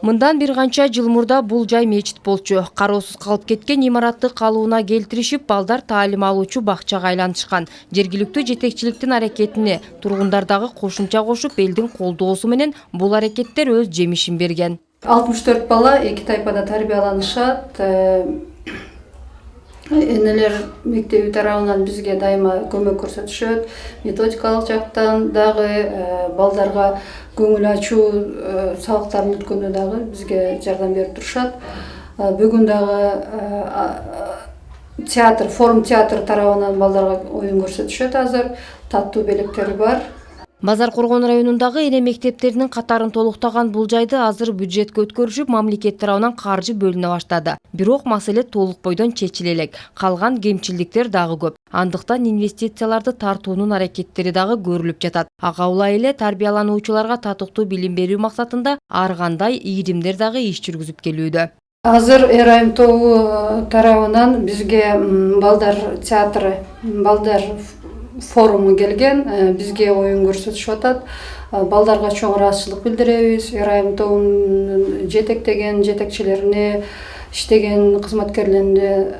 Мындан бир канча жыл мурда бул жай мечит болчу. Кароосуз калып кеткен имаратты калыбына келтиришип, балдар таалим алуучу бакчага айлантышкан. Жергиликтүү жетекчиликтин аракетине тургундар дагы кошумча кошуп, элдин колдоосу менен бул аракеттер өз жемишин берген. 64 бала эки тайпада тарбияланышат. Энелер мектеби тарабынан бизге дайыма көмөк көрсөтүшөт. Методикалык жактан дагы балдарга көңүл ачуу сабактарын өткөндө дагы бизге жардам берип турушат. Бүгүн дагы театр, форум театр тарабынан балдарга оюн көрсөтүшөт азыр. Таттуу белектери бар. Базар Коргон районундагы эне мектептеринин катарын толуктаган бул жайды азыр бюджетке өткөрүшүп, мамлекет тарабынан каржы бөлүнө баштады. Бирок маселе толук бойдон чечиле элек. Калган кемчилдиктер дагы көп. Андыктан инвестицияларды тартуунун аракеттери дагы көрүлүп жатат. Ага улай эле тарбиялануучуларга татыктуу билим берүү максатында ар кандай ийримдер дагы иш жүргүзүп келүүдө. Азыр РМТУ тарабынан бизге балдар театры, балдар форуму келген, бизге оюн көрсөтүшүп атат. Балдарга чоң ыраазычылык билдиребиз. РМТУнун жетектеген жетекчилерине, иштеген кызматкерлерине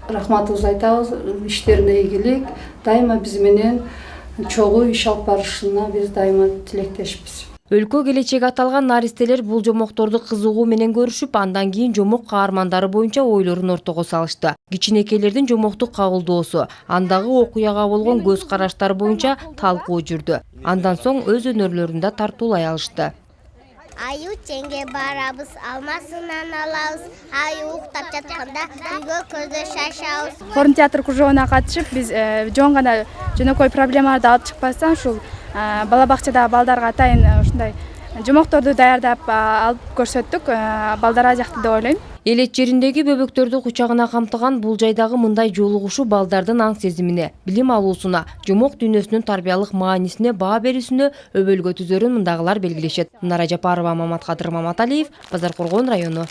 рахматыбызды айтабыз. Иштерине ийгилик, дайыма биз менен чогуу иш алып барышына биз дайыма тилектешпиз. Өлкө келечеги аталган наристелер бул жомокторду кызыгуу менен көрүшүп, андан кийин жомок каармандары боюнча ойлорун ортого салышты. Кичинекейлердин жомокту кабылдоосу, андагы окуяга болгон көз караштары боюнча талкуу жүрдү. Андан соң өз өнөрлөрүн да тартуулай алышты. Аю теңге барабыз, алмасынан алабыз. Аю уктап жатканда үйгө көздөй шашабыз. Форум театр кружогуна катышып, биз жон гана жөнөкөй проблемаларды алып чыкпастан ушул бала бакчада балдарга атайын ушундай жомокторду даярдап алып көрсөттүк. Балдар жакты деп ойлойм. Элет жериндеги бөбөктөрдү кучагына камтыган бул жайдагы мындай жолугушуу балдардын аң сезимине, билим алуусуна, жомок дүйнөсүнүн тарбиялык маанисине баа берүүсүнө өбөлгө түзөрүн мындагылар белгилешет. Нара Жапарова, Маматкадыр Маматалиев, Базар Коргон району.